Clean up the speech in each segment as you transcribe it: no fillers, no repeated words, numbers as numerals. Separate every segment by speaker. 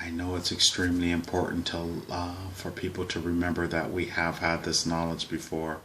Speaker 1: I know it's extremely important to for people to remember that we have had this knowledge before,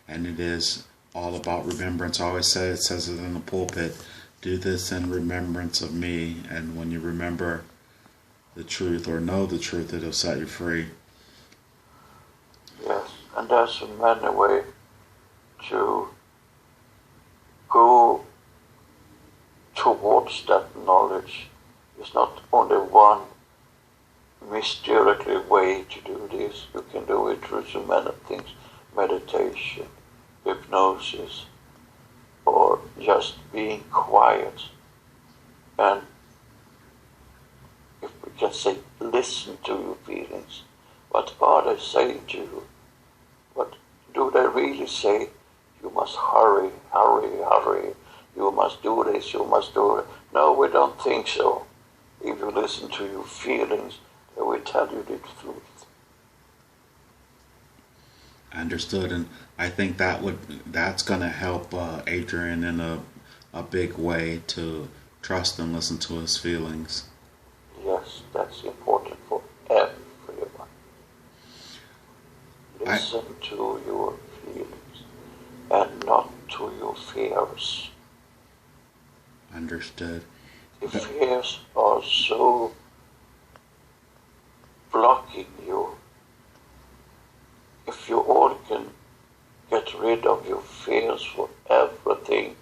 Speaker 1: and it is all about remembrance. I always say, it says it in the pulpit, do this in remembrance of me. And when you remember the truth or know the truth, it'll set you free.
Speaker 2: Yes, and there's many ways to go towards that knowledge. It's not only one mysteriously way to do this. You can do it through so many things: meditation, hypnosis, or just being quiet. And if we can say, listen to your feelings. What are they saying to you? What do they really say? You must hurry, hurry, hurry. You must do this, you must do it. No, we don't think so. If you listen to your feelings, they will tell you the truth.
Speaker 1: Understood, and I think that's going to help Adrian in a big way to trust and listen to his feelings.
Speaker 2: Yes, that's important for everyone. Listen to your feelings and not to your fears.
Speaker 1: Understood.
Speaker 2: The fears are so blocking you. If you all can get rid of your fears for everything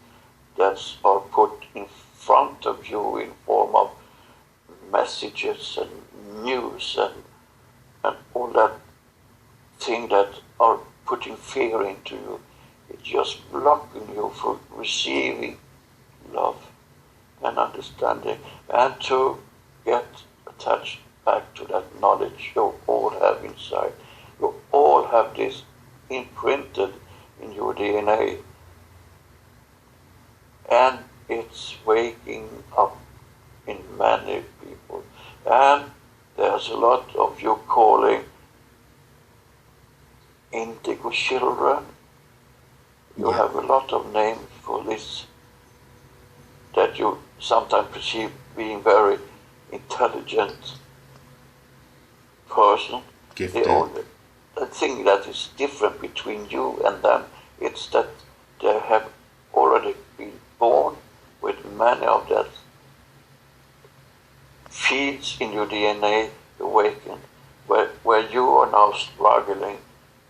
Speaker 2: that's are put in front of you in form of messages and news and all that thing that are putting fear into you, it's just blocking you from receiving love and understanding, and to get attached back to that knowledge you all have inside. You all have this imprinted in your DNA, and it's waking up in many people. And there's a lot of you calling indigo children. You have a lot of names for this that you sometimes perceive being very intelligent person.
Speaker 1: Gifted.
Speaker 2: The thing that is different between you and them, it's that they have already been born with many of that feeds in your DNA awakened, where you are now struggling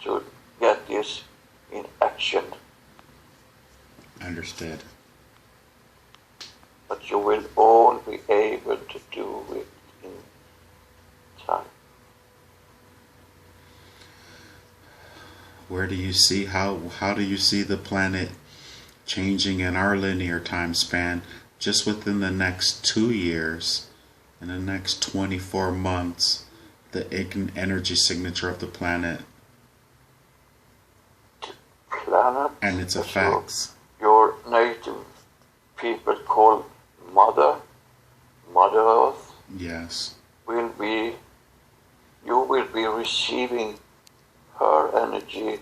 Speaker 2: to get this in action.
Speaker 1: Understood.
Speaker 2: But you will all be able to do it in time.
Speaker 1: Where do you see how do you see the planet changing in our linear time span just within the next 2 years, in the next 24 months, the energy signature of the planet and its effects?
Speaker 2: Your native people call Mother Earth.
Speaker 1: Yes.
Speaker 2: You will be receiving her energy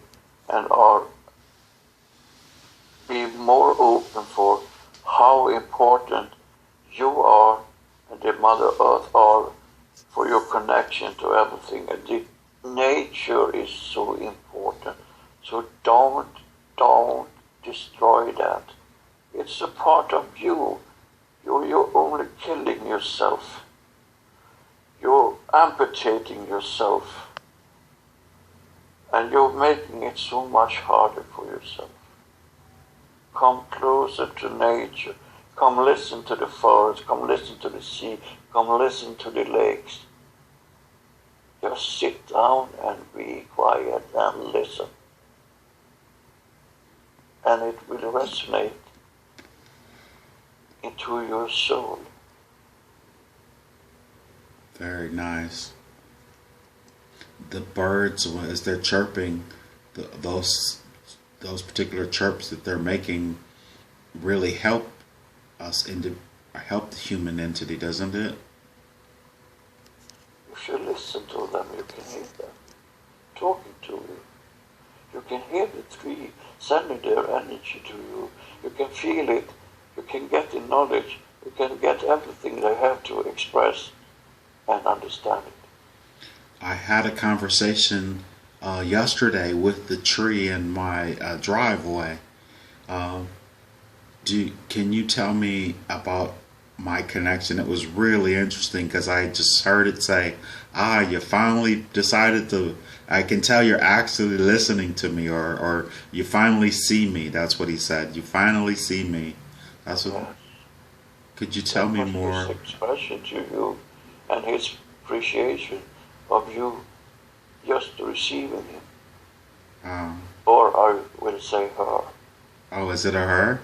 Speaker 2: and are be more open for how important you are and the Mother Earth are for your connection to everything. And the nature is so important. So don't destroy that. It's a part of you. You're only killing yourself. You're amputating yourself. And you're making it so much harder for yourself. Come closer to nature. Come listen to the forest. Come listen to the sea. Come listen to the lakes. Just sit down and be quiet and listen. And it will resonate into your soul.
Speaker 1: Very nice. The birds, as they're chirping, those particular chirps that they're making really help us help the human entity, doesn't it?
Speaker 2: If you listen to them, you can hear them talking to you. You can hear the tree sending their energy to you. You can feel it. You can get the knowledge. You can get everything they have to express and understand it.
Speaker 1: I had a conversation yesterday with the tree in my driveway. Um, can you tell me about my connection? It was really interesting because I just heard it say, "Ah, you finally decided to. I can tell you're actually listening to me, or you finally see me." That's what he said. You finally see me. That's what.
Speaker 2: Yes,
Speaker 1: Could you tell
Speaker 2: that
Speaker 1: me
Speaker 2: was his
Speaker 1: more?
Speaker 2: expression to you and his appreciation of you just receiving him.
Speaker 1: Um,
Speaker 2: Or I will say her.
Speaker 1: oh, is it a her?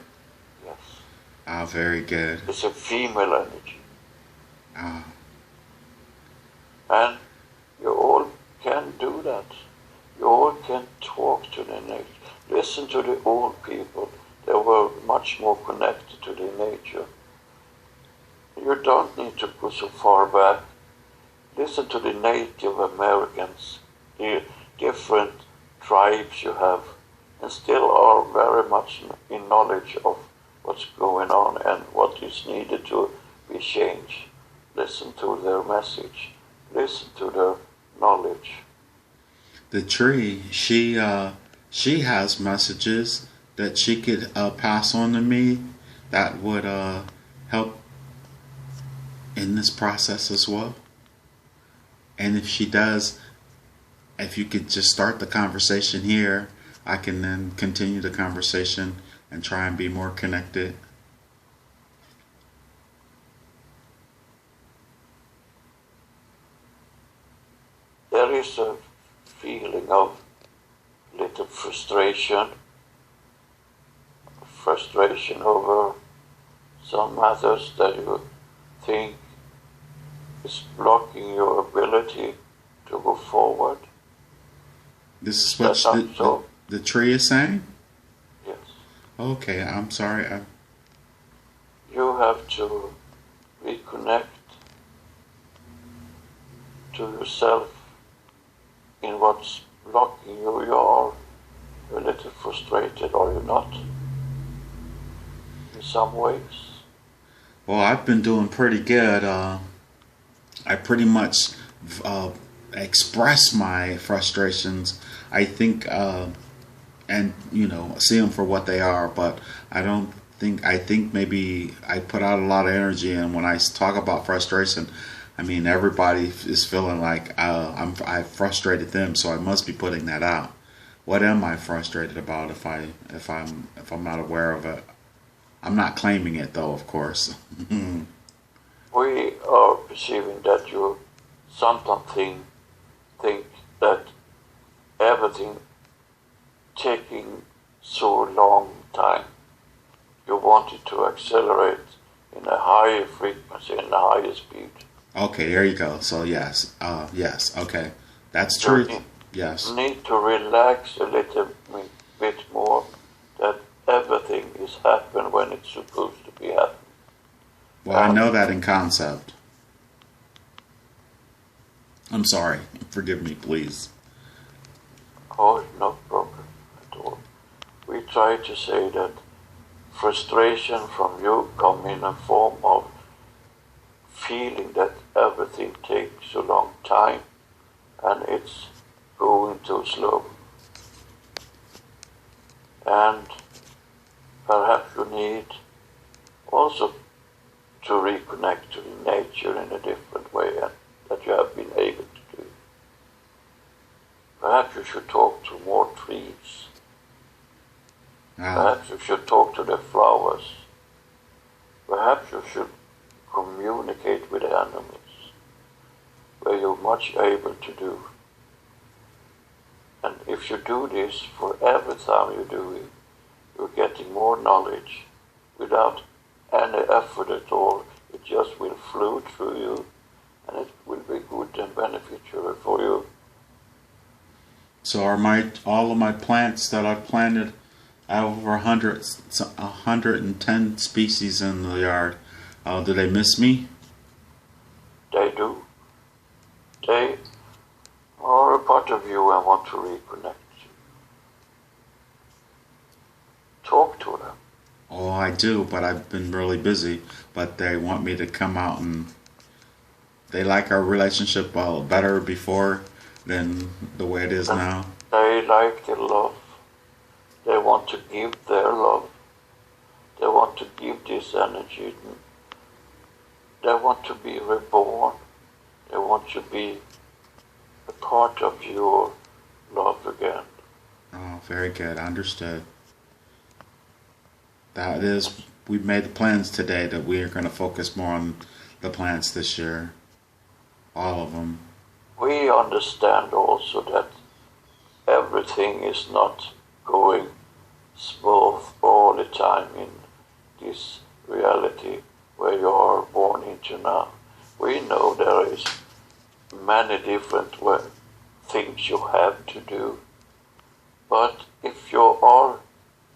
Speaker 2: Yes.
Speaker 1: Ah, very good.
Speaker 2: It's a female energy.
Speaker 1: Ah,
Speaker 2: And you all can do that. You all can talk to the nature. Listen to the old people. They were much more connected to the nature. You don't need to go so far back. Listen to the Native Americans, the different tribes you have, and still are very much in knowledge of what's going on and what is needed to be changed. Listen to their message. Listen to their knowledge.
Speaker 1: the tree. She has messages that she could pass on to me that would help in this process as well. And if she does, if you could just start the conversation here, I can then continue the conversation and try and be more connected.
Speaker 2: There is a feeling of little frustration over some matters that you think is blocking your ability to go forward.
Speaker 1: This is what
Speaker 2: That's not so.
Speaker 1: the tree is saying?
Speaker 2: Yes.
Speaker 1: Okay, I'm sorry.
Speaker 2: You have to reconnect to yourself in what's blocking you. You are a little frustrated, are you not? In some ways.
Speaker 1: Well, I've been doing pretty good. I pretty much uh, express my frustrations. I think, and see them for what they are. But I don't think. I think maybe I put out a lot of energy, and when I talk about frustration, I mean everybody is feeling like I frustrated them, so I must be putting that out. What am I frustrated about if I'm not aware of it? I'm not claiming it though, of course.
Speaker 2: We are perceiving that you sometimes think that everything taking so long time. You want it to accelerate in a higher frequency, in a higher speed.
Speaker 1: Okay, there you go. So yes, yes, okay, that's
Speaker 2: You
Speaker 1: true. Yes.
Speaker 2: need to relax a little bit more, that everything is happening when it's supposed to be happening.
Speaker 1: Well, I know that in concept. I'm sorry. Forgive me, please.
Speaker 2: Oh, no problem at all. We try to say that frustration from you come in a form of feeling that everything takes a long time and it's going too slow. And perhaps you need also to reconnect to the nature in a different way that you have been able to do. Perhaps you should talk to more trees. Perhaps you should talk to the flowers. Perhaps you should communicate with the animals, where you're much able to do. And if you do this for every time you do it, you're getting more knowledge without any effort at all. It just will flow through you, and it will be good and beneficial for you.
Speaker 1: So are all of my plants that I've planted, I have over 110 species in the yard. Do they miss me?
Speaker 2: They do. They are a part of you and want to reconnect. Talk to them.
Speaker 1: Oh, I do, but I've been really busy. But they want me to come out and They like our relationship better before than the way it is
Speaker 2: And
Speaker 1: now.
Speaker 2: they like the love. They want to give their love. They want to give this energy. They want to be reborn. They want to be a part of your love again.
Speaker 1: Oh, very good. Understood. That is, we've made the plans today that we are going to focus more on the plants this year. All of them.
Speaker 2: We understand also that everything is not going smooth all the time in this reality where you are born into now. We know there is many different things you have to do, but if you are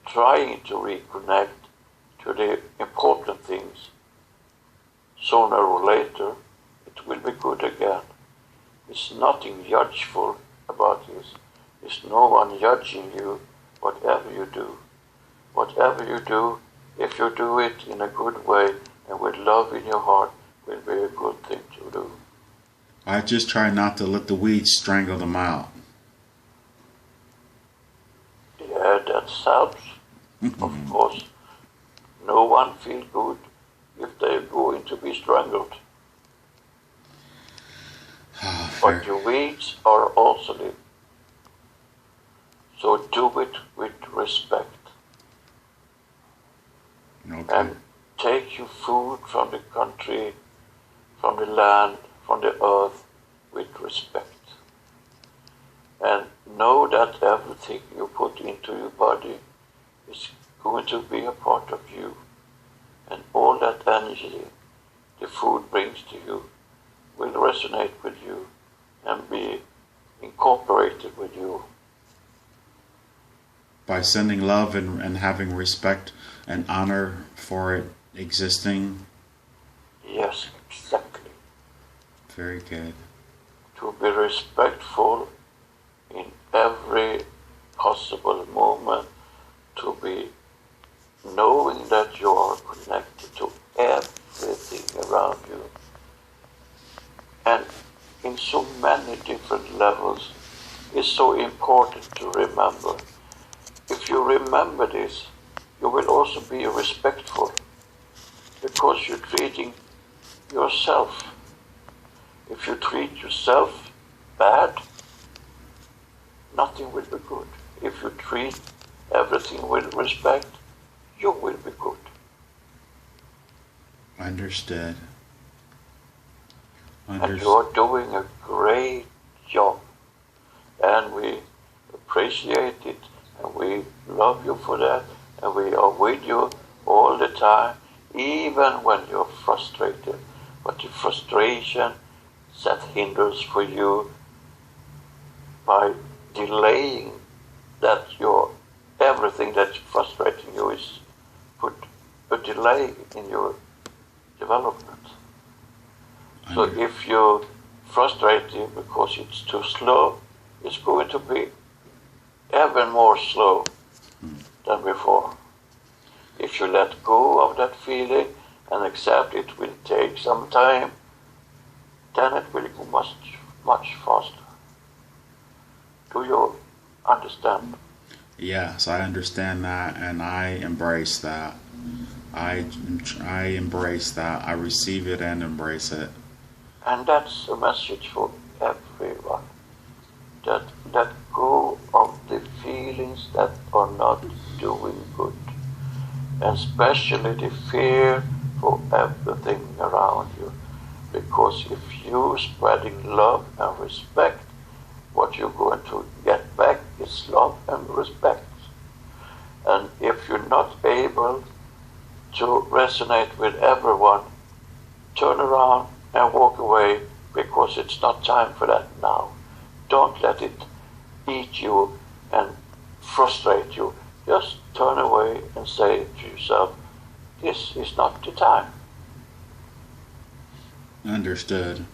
Speaker 2: trying to reconnect to the important things, sooner or later it will be good again. There's nothing judgeful about this. There's no one judging you, whatever you do. Whatever you do, if you do it in a good way and with love in your heart, will be a good thing to do.
Speaker 1: I just try not to let the weeds strangle them out.
Speaker 2: Yeah, that helps. Of course, no one feels good if they're going to be strangled. But the weeds are also living. So do it with respect.
Speaker 1: Okay.
Speaker 2: And take your food from the country, from the land, from the earth with respect. And know that everything you put into your body is going to be a part of you. And all that energy the food brings to you will resonate with you and be incorporated with you.
Speaker 1: By sending love and having respect and honor for it existing.
Speaker 2: Yes, exactly.
Speaker 1: Very good.
Speaker 2: To be respectful in every possible moment, to be knowing that you are connected to everything around you. And in so many different levels, it's so important to remember. If you remember this, you will also be respectful because you're treating yourself. If you treat yourself bad, nothing will be good. If you treat everything with respect, you will be good.
Speaker 1: Understood.
Speaker 2: And you are doing a great job. And we appreciate it. And we love you for that. And we are with you all the time, even when you're frustrated. But the frustration that hinders for you by delaying that everything that's frustrating you is put a delay in your development. So if you frustrate you because it's too slow, it's going to be even more slow than before. If you let go of that feeling and accept it will take some time, then it will go much, much faster. Do you understand?
Speaker 1: Yes, I understand that, and I embrace that. I embrace that. I receive it and embrace it.
Speaker 2: And that's a message for everyone. That let go of the feelings that are not doing good. And especially the fear for everything around you. Because if you're spreading love and respect, what you're going to get back is love and respect. And if you're not able to resonate with everyone, turn around and walk away because it's not time for that now. Don't let it eat you and frustrate you. Just turn away and say to yourself, this is not the time.
Speaker 1: Understood.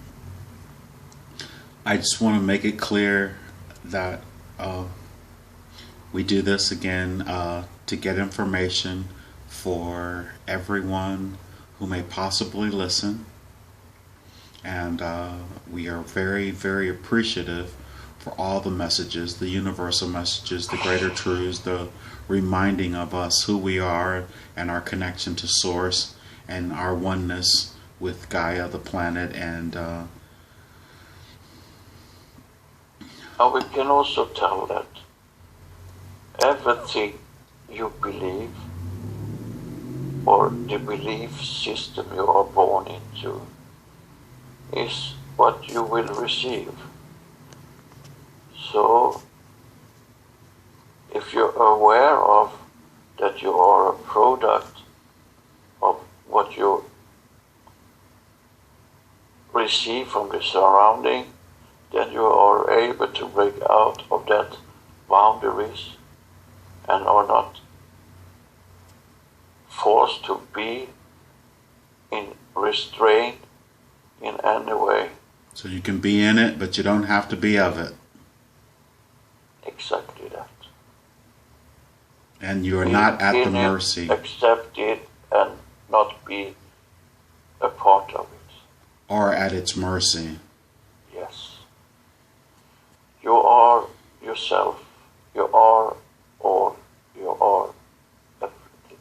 Speaker 1: I just want to make it clear that we do this again to get information for everyone who may possibly listen. And we are very, very appreciative for all the messages, the universal messages, the greater truths, the reminding of us who we are and our connection to Source and our oneness with Gaia, the planet, and
Speaker 2: we can also tell that everything you believe or the belief system you are born into is what you will receive. So, if you're aware of that you are a product of what you receive from the surrounding, then you are able to break out of that boundaries and are not forced to be in restraint in any way.
Speaker 1: So you can be in it, but you don't have to be of it.
Speaker 2: Exactly that.
Speaker 1: And you are not at the mercy.
Speaker 2: Accept it and not be a part of it.
Speaker 1: Or at its mercy.
Speaker 2: Yes. You are yourself. You are all. You are everything.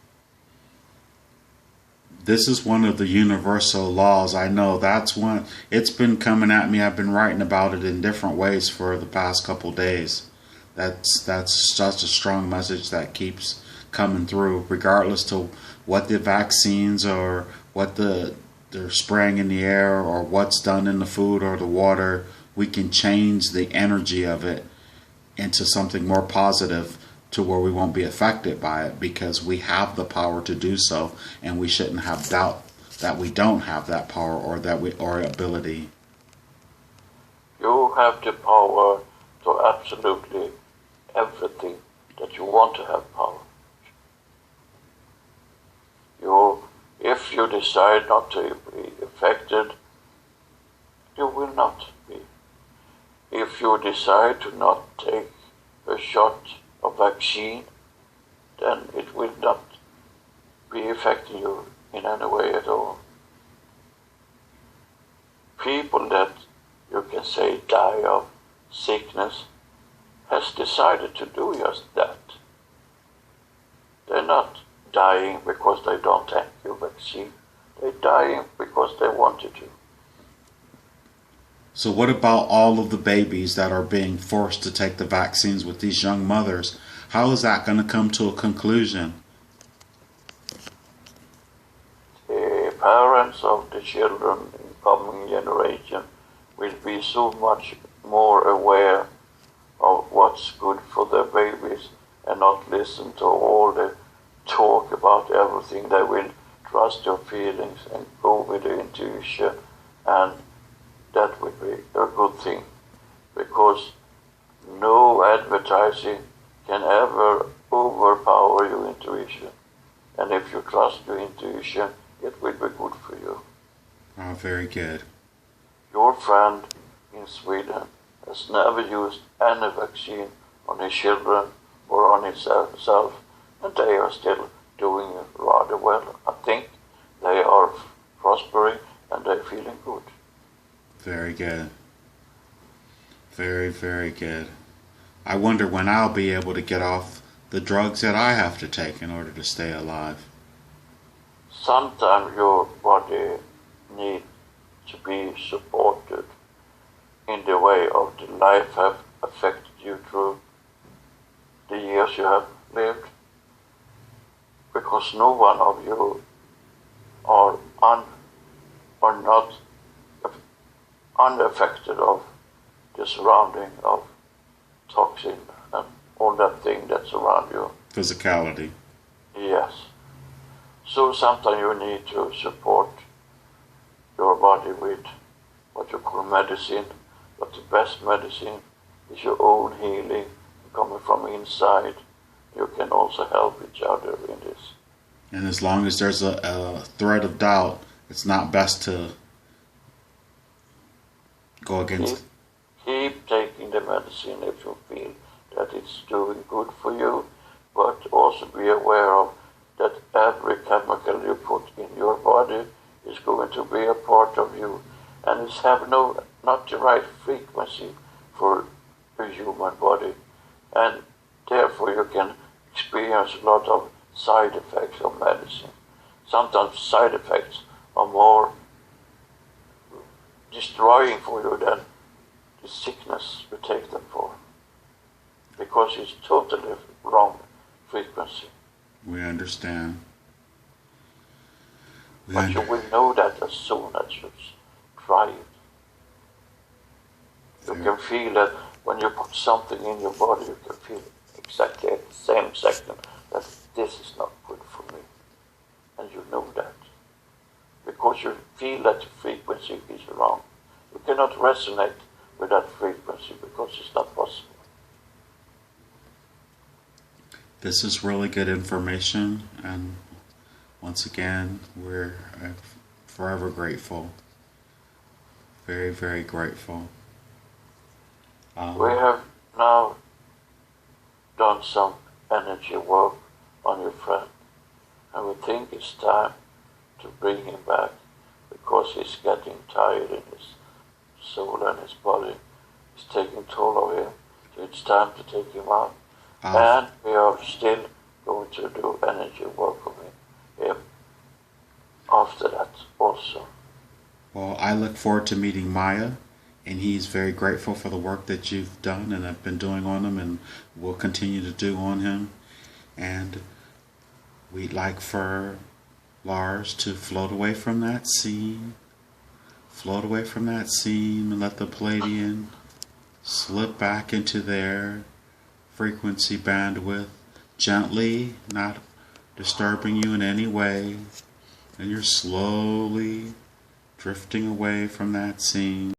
Speaker 1: This is one of the universal laws. I know that's one. It's been coming at me. I've been writing about it in different ways for the past couple days. That's such a strong message that keeps coming through, regardless to what the vaccines or what they're spraying in the air or what's done in the food or the water. We can change the energy of it into something more positive to where we won't be affected by it, because we have the power to do so, and we shouldn't have doubt that we don't have that power or ability.
Speaker 2: You have the power to absolutely everything that you want to have power. If you decide not to be affected, you will not be. If you decide to not take a shot of vaccine, then it will not be affecting you in any way at all. People that you can say die of sickness has decided to do just that. They're not dying because they don't take your vaccine. They're dying because they wanted to.
Speaker 1: So what about all of the babies that are being forced to take the vaccines with these young mothers? How is that going to come to a conclusion?
Speaker 2: The parents of the children in coming generation will be so much more aware of what's good for their babies and not listen to all the talk about everything. They will trust their feelings and go with the intuition, and that would be a good thing, because no advertising can ever overpower your intuition. And if you trust your intuition, it will be good for you.
Speaker 1: Oh, very good.
Speaker 2: Your friend in Sweden has never used any vaccine on his children or on himself, and they are still doing rather well. I think they are prospering and they're feeling good.
Speaker 1: Very good. Very, very good. I wonder when I'll be able to get off the drugs that I have to take in order to stay alive.
Speaker 2: Sometimes your body needs to be supported in the way of the life have affected you through the years you have lived, because no one of you are not unaffected of the surrounding of toxin and all that thing that's around you.
Speaker 1: Physicality.
Speaker 2: Yes. So sometimes you need to support your body with what you call medicine, but the best medicine is your own healing coming from inside. You can also help each other in this.
Speaker 1: And as long as there's a thread of doubt, it's not best to go against.
Speaker 2: Keep taking the medicine if you feel that it's doing good for you, but also be aware of that every chemical you put in your body is going to be a part of you, and it's have not the right frequency for a human body, and therefore you can experience a lot of side effects of medicine. Sometimes side effects are more destroying for you than the sickness you take them for, because it's totally wrong frequency.
Speaker 1: We understand.
Speaker 2: But you will know that as soon as you try it. You can feel that when you put something in your body, you can feel exactly at the same second that this is not good for me. And you know that. Because you feel that the frequency is wrong. You cannot resonate with that frequency because it's not possible.
Speaker 1: This is really good information, and once again, we're forever grateful. Very, very grateful.
Speaker 2: We have now done some energy work on your friend, and we think it's time to bring him back because he's getting tired in his soul and his body. It's taking toll of him, so it's time to take him out. And we are still going to do energy work on him after that also.
Speaker 1: Well, I look forward to meeting Maya, and he's very grateful for the work that you've done and have been doing on him and will continue to do on him. And we'd like for Lars to float away from that scene. Float away from that scene and let the Pleiadian slip back into their frequency bandwidth gently, not disturbing you in any way. And you're slowly drifting away from that scene.